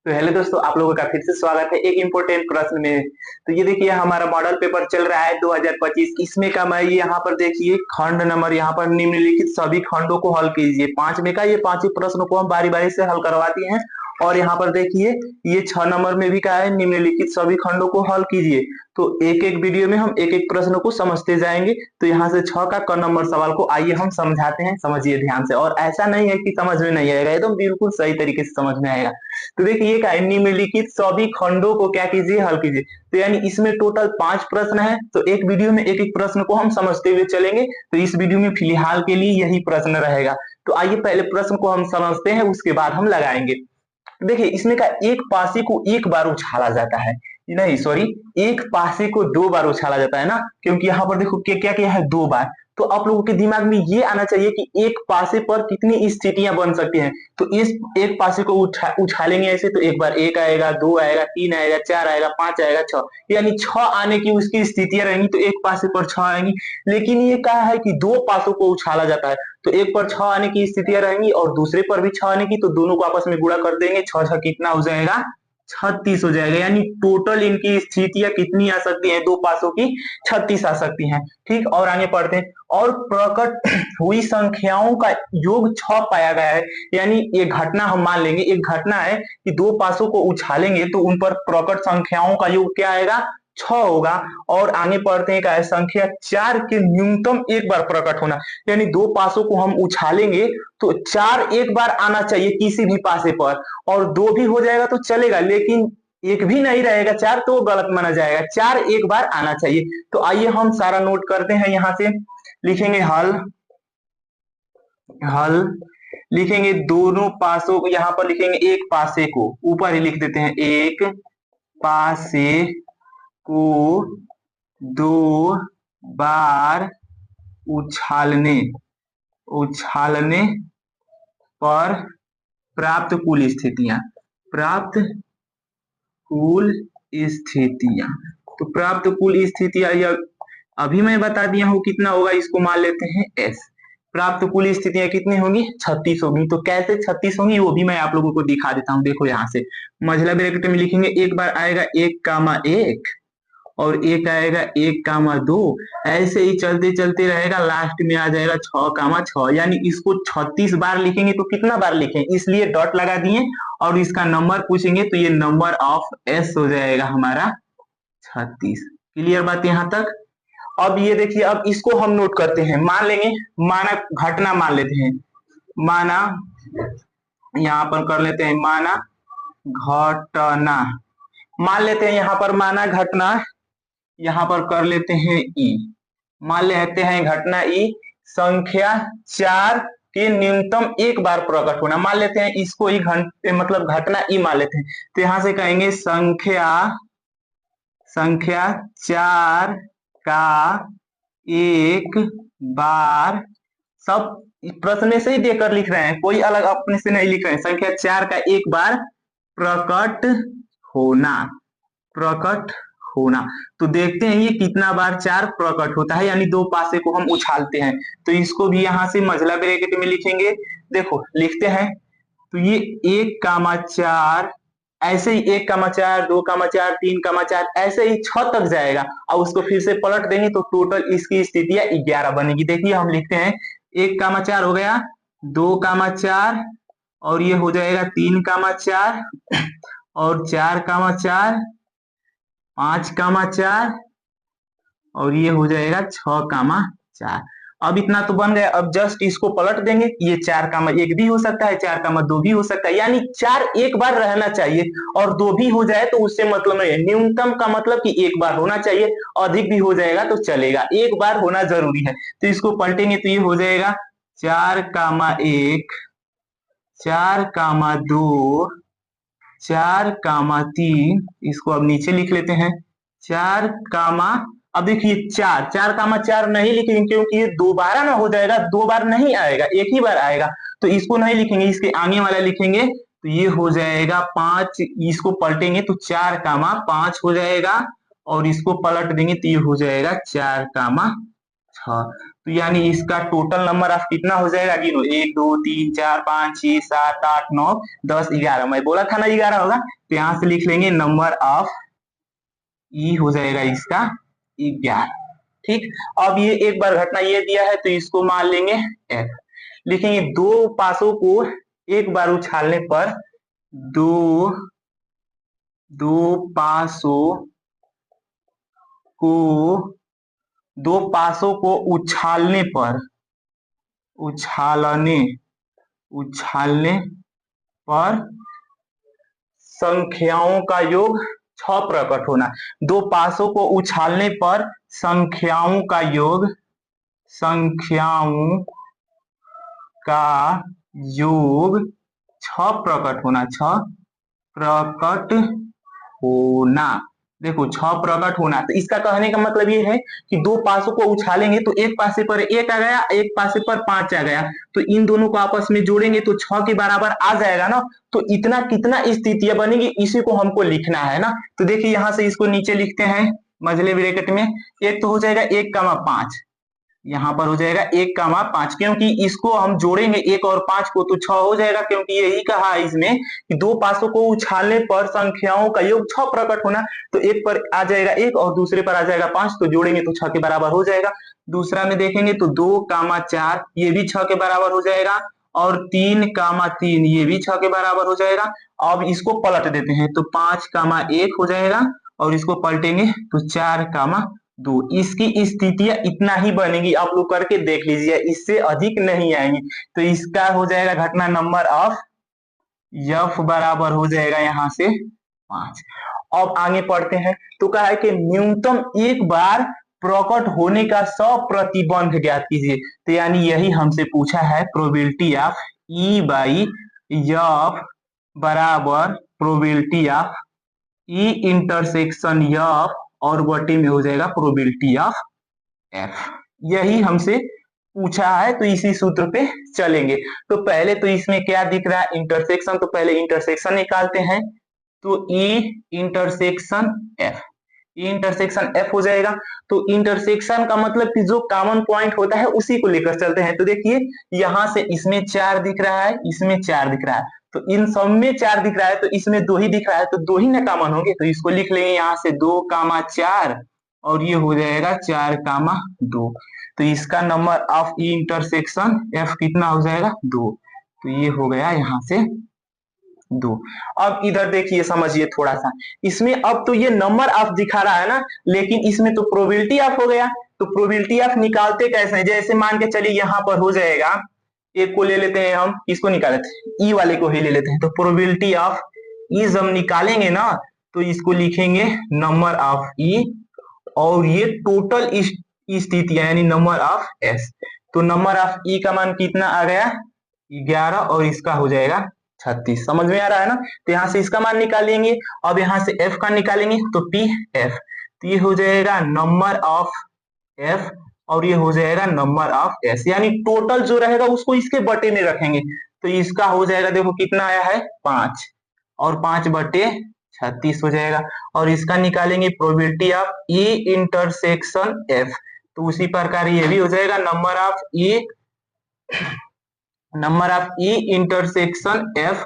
तो हेलो दोस्तों, आप लोगों का फिर से स्वागत है एक इम्पोर्टेंट प्रश्न में। तो ये देखिए, हमारा मॉडल पेपर चल रहा है 2025। इसमें का मैं यहाँ पर देखिए खंड नंबर यहाँ पर निम्नलिखित सभी खंडों को हल कीजिए। 5 में का ये पांचों प्रश्नों को हम बारी बारी से हल करवाते हैं। और यहाँ पर देखिए ये 6 नंबर में भी का है, निम्नलिखित सभी खंडों को हल कीजिए। तो एक एक वीडियो में हम एक एक प्रश्न को समझते जाएंगे। तो यहाँ से 6 का क नंबर सवाल को आइए हम समझाते हैं, समझिए ध्यान से। और ऐसा नहीं है कि समझ में नहीं आएगा, एकदम बिल्कुल सही तरीके से समझ में आएगा। तो देखिए क्या है, निम्नलिखित सभी खंडों को क्या कीजिए, हल कीजिए। तो यानी इसमें टोटल 5 प्रश्न है। तो एक वीडियो में एक एक प्रश्न को हम समझते हुए चलेंगे। तो इस वीडियो में फिलहाल के लिए यही प्रश्न रहेगा। तो आइए पहले प्रश्न को हम समझते हैं, उसके बाद हम लगाएंगे। देखिए इसमें का एक पासे को एक बार उछाला जाता है, नहीं सॉरी, एक पासे को 2 बार उछाला जाता है ना, क्योंकि यहाँ पर देखो क्या क्या क्या है, 2 बार। तो आप लोगों के दिमाग में ये आना चाहिए कि एक पासे पर कितनी स्थितियां बन सकती हैं। तो इस एक पासे को उछालेंगे ऐसे, तो एक बार 1 आएगा, 2 आएगा, 3 आएगा, 4 आएगा, 5 आएगा, 6, यानी 6 आने की उसकी स्थितियां रहेंगी। तो एक पासे पर 6 आएंगी। लेकिन ये कहा है कि 2 पासों को उछाला जाता है, तो एक पर 6 आने की स्थितियां रहेंगी और दूसरे पर भी 6 आने की। तो दोनों को आपस में गुणा कर देंगे, 6 6 कितना हो जाएगा, 36 हो जाएगा। यानी टोटल इनकी स्थितियां कितनी आ सकती हैं, 2 पासों की 36 आ सकती हैं। ठीक, और आगे पढ़ते हैं। और प्रकट हुई संख्याओं का योग 6 पाया गया है। यानी ये घटना हम मान लेंगे, एक घटना है कि 2 पासों को उछालेंगे तो उन पर प्रकट संख्याओं का योग क्या आएगा, 6 होगा। और आगे पढ़ते हैं क्या है, संख्या 4 के न्यूनतम एक बार प्रकट होना। यानी 2 पासों को हम उछालेंगे तो 4 एक बार आना चाहिए किसी भी पासे पर। और 2 भी हो जाएगा तो चलेगा, लेकिन एक भी नहीं रहेगा 4 तो गलत माना जाएगा। 4 एक बार आना चाहिए। तो आइए हम सारा नोट करते हैं। यहाँ से लिखेंगे हल, हल लिखेंगे दोनों पासों को, यहाँ पर लिखेंगे एक पासे को, ऊपर ही लिख देते हैं, एक पासे को 2 बार उछालने उछालने पर प्राप्त कुल स्थितियां, प्राप्त कुल स्थितियां। तो प्राप्त कुल स्थितियां यह अभी मैं बता दिया हूं कितना होगा, इसको मान लेते हैं एस। प्राप्त कुल स्थितियां कितनी होंगी, 36 होंगी। तो कैसे 36 होंगी वो भी मैं आप लोगों को दिखा देता हूं। देखो यहाँ से मझला ब्रैकेट में लिखेंगे, एक बार आएगा 1 कामा 1 और एक आएगा 1 कामा 2। ऐसे ही चलते चलते रहेगा, लास्ट में आ जाएगा 6 कामा 6। यानी इसको 36 बार लिखेंगे तो कितना बार लिखें, इसलिए डॉट लगा दिए। और इसका नंबर पूछेंगे तो ये नंबर ऑफ एस हो जाएगा हमारा 36। क्लियर बात यहाँ तक। अब ये देखिए, अब इसको हम नोट करते हैं, मान लेंगे, माना घटना मान लेते हैं, माना यहाँ पर कर लेते हैं, माना घटना मान लेते हैं, यहाँ पर माना घटना, यहाँ पर कर लेते हैं ई, मान लेते हैं घटना ई, संख्या 4 के न्यूनतम एक बार प्रकट होना मान लेते हैं। इसको ही मतलब घटना ई मान लेते हैं। तो यहां से कहेंगे संख्या 4 का एक बार, सब प्रश्न में से ही देकर लिख रहे हैं, कोई अलग अपने से नहीं लिख रहे हैं। संख्या 4 का एक बार प्रकट होना, प्रकट होना। तो देखते हैं ये कितना बार 4 प्रकट होता है, यानी 2 पासे को हम उछालते हैं। तो इसको भी यहां से मझला ब्रैकेट में लिखेंगे। देखो लिखते हैं, तो ये 1 कामा 4, ऐसे ही 1 कामा 4, 2 कामा 4, 3 कामा 4, ऐसे ही 6 तक जाएगा। और उसको फिर से पलट देंगे तो टोटल इसकी स्थितियां 11 बनेगी। देखिए हम लिखते हैं, 1 कामा 4 हो गया, 2 कामा 4, और ये हो जाएगा 3 कामा 4, और 4 कामा 4, 5 कामा 4, और ये हो जाएगा 6 कामा 4। अब इतना तो बन गया। अब जस्ट इसको पलट देंगे, ये 4 कामा 1 भी हो सकता है, 4 कामा 2 भी हो सकता है। यानी 4 एक बार रहना चाहिए, और 2 भी हो जाए तो उससे मतलब नहीं है। न्यूनतम का मतलब कि एक बार होना चाहिए, अधिक भी हो जाएगा तो चलेगा, एक बार होना जरूरी है। तो इसको पलटेंगे तो ये हो जाएगा 4 कामा 1, 4 कामा 2, 4 कामा 3, इसको अब नीचे लिख लेते हैं, 4 कामा, अब देखिए 4, 4 कामा 4 नहीं लिखेंगे क्योंकि ये दोबारा ना हो जाएगा, 2 बार नहीं आएगा, एक ही बार आएगा। तो इसको नहीं लिखेंगे, इसके आगे वाला लिखेंगे। तो ये हो जाएगा 5, इसको पलटेंगे तो 4 कामा 5 हो जाएगा, और इसको पलट देंगे तो ये हो जाएगा 4 कामा 6। तो यानी इसका टोटल नंबर ऑफ कितना हो जाएगा, गिनो, 1 2 3 4 5 6 7 8 9 10 11। मैं बोला था ना 11 होगा, तो यहां से लिख लेंगे नंबर ऑफ ई हो जाएगा इसका 11। ठीक, अब ये एक बार घटना ये दिया है तो इसको मान लेंगे एफ। लिखेंगे दो पासों को एक बार उछालने पर, दो दो पासों को दो पासों को उछालने उछालने पर संख्याओं का योग 6 प्रकट होना। दो पासों को उछालने पर संख्याओं का योग 6 प्रकट होना, 6 प्रकट होना। देखो 6 प्रकट होना, तो इसका कहने का मतलब ये है कि दो पासों को उछालेंगे तो एक पासे पर 1 आ गया, एक पासे पर 5 आ गया, तो इन दोनों को आपस में जोड़ेंगे तो 6 के बराबर आ जाएगा ना। तो इतना कितना स्थितियां बनेगी, इसी को हमको लिखना है ना। तो देखिए यहां से इसको नीचे लिखते हैं मझले ब्रैकेट में। एक तो हो जाएगा 1,5, यहाँ पर हो जाएगा 1,5, क्योंकि इसको हम जोड़ेंगे 1 और 5 को तो 6 हो जाएगा, क्योंकि यही कहा है इसमें कि दो पासों को उछालने पर संख्याओं का योग 6 प्रकट होना। तो एक पर आ जाएगा 1 और दूसरे पर आ जाएगा 5, तो जोड़ेंगे तो 6 के बराबर हो जाएगा। दूसरा में देखेंगे तो 2,4 ये भी 6 के बराबर हो जाएगा, और 3,3 ये भी 6 के बराबर हो जाएगा। अब इसको पलट देते हैं तो 5,1 हो जाएगा, और इसको पलटेंगे तो 4,2। इसकी स्थितियां इतना ही बनेगी, आप लोग करके देख लीजिए, इससे अधिक नहीं आएंगी। तो इसका हो जाएगा घटना नंबर ऑफ एफ बराबर हो जाएगा यहां से 5। अब आगे पढ़ते हैं, तो कहा है कि न्यूनतम एक बार प्रकट होने का सप्रतिबंध ज्ञात कीजिए। तो यानी यही हमसे पूछा है, probability of E by F बराबर probability of E intersection F और बटे में हो जाएगा प्रोबेबिलिटी ऑफ एफ। यही हमसे पूछा है, तो इसी सूत्र पे चलेंगे। तो पहले तो इसमें क्या दिख रहा है, इंटरसेक्शन, तो पहले इंटरसेक्शन निकालते हैं। तो ई इंटरसेक्शन एफ, ई इंटरसेक्शन एफ हो जाएगा। तो इंटरसेक्शन का मतलब कि जो कॉमन पॉइंट होता है उसी को लेकर चलते हैं। तो देखिए यहां से इसमें 4 दिख रहा है, इसमें 4 दिख रहा है, तो इन सब में 4 दिख रहा है, तो इसमें 2 ही दिख रहा है, तो 2 ही ना कॉमन होंगे। तो इसको लिख लेंगे यहाँ से 2,4, और ये हो जाएगा 4,2। तो इसका number of E intersection F कितना हो जाएगा, 2। तो ये हो गया यहाँ से 2। अब इधर देखिए, समझिए थोड़ा सा, इसमें अब तो ये नंबर ऑफ दिखा रहा है ना, लेकिन इसमें तो प्रोबेबिलिटी ऑफ हो गया। तो प्रोबेबिलिटी ऑफ निकालते कैसे हैं, जैसे मान के चलिए यहाँ पर हो जाएगा, एक को ले लेते हैं हम, इसको निकाल लेते हैं, ई वाले को ही ले लेते हैं। तो प्रोबेबिलिटी ऑफ ई जब निकालेंगे ना, तो इसको लिखेंगे नंबर ऑफ ई, और ये टोटल स्थितियां यानी नंबर ऑफ एस। तो नंबर ऑफ ई का मान कितना आ गया, 11, और इसका हो जाएगा 36। समझ में आ रहा है ना। तो यहाँ से इसका मान निकालेंगे, अब यहाँ से एफ का निकालेंगे, तो पी एफ, तो ये हो जाएगा नंबर ऑफ एफ, और ये हो जाएगा नंबर ऑफ एस, यानी टोटल जो रहेगा उसको इसके बटे में रखेंगे। तो इसका हो जाएगा, देखो कितना आया है 5, और 5 बटे 36 हो जाएगा। और इसका निकालेंगे probability of E intersection F, तो उसी प्रकार ये भी हो जाएगा number of E intersection F,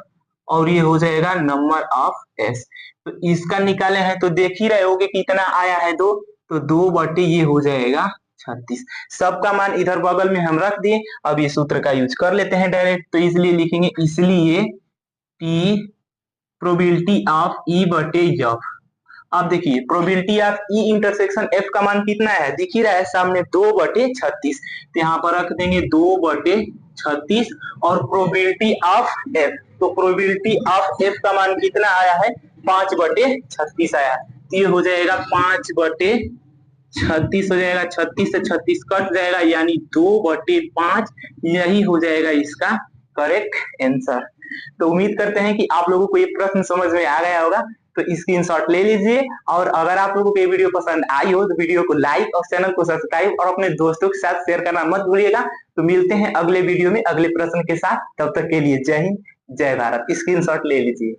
और ये हो जाएगा नंबर ऑफ एस। तो इसका निकाले हैं तो देख ही रहे होगे कितना आया है, 2, तो 2 बटे ये हो जाएगा 36। सबका मान इधर बगल में हम रख दिए। अब ये सूत्र का यूज कर लेते हैं डायरेक्ट, तो इसलिए लिखेंगे, इसलिए पी प्रोबेबिलिटी ऑफ ई बटे एफ। अब देखिए probability of E intersection F का मान कितना है, दिख ही रहा है सामने, 2 बटे 36। तो यहाँ पर रख देंगे 2 बटे 36, और प्रोबेबिलिटी ऑफ एफ, तो प्रोबेबिलिटी ऑफ एफ का मान कितना आया है, 5 बटे 36 आया। तो ये हो जाएगा 5 बटे 36 हो जाएगा, 36 से 36 कट जाएगा, यानी 2 बटे 5, यही हो जाएगा इसका करेक्ट आंसर। तो उम्मीद करते हैं कि आप लोगों को ये प्रश्न समझ में आ गया होगा। तो स्क्रीनशॉट ले लीजिए, और अगर आप लोगों को ये वीडियो पसंद आई हो तो वीडियो को लाइक और चैनल को सब्सक्राइब और अपने दोस्तों के साथ शेयर करना मत भूलिएगा। तो मिलते हैं अगले वीडियो में अगले प्रश्न के साथ, तब तक के लिए जय हिंद जय भारत। स्क्रीनशॉट ले लीजिए।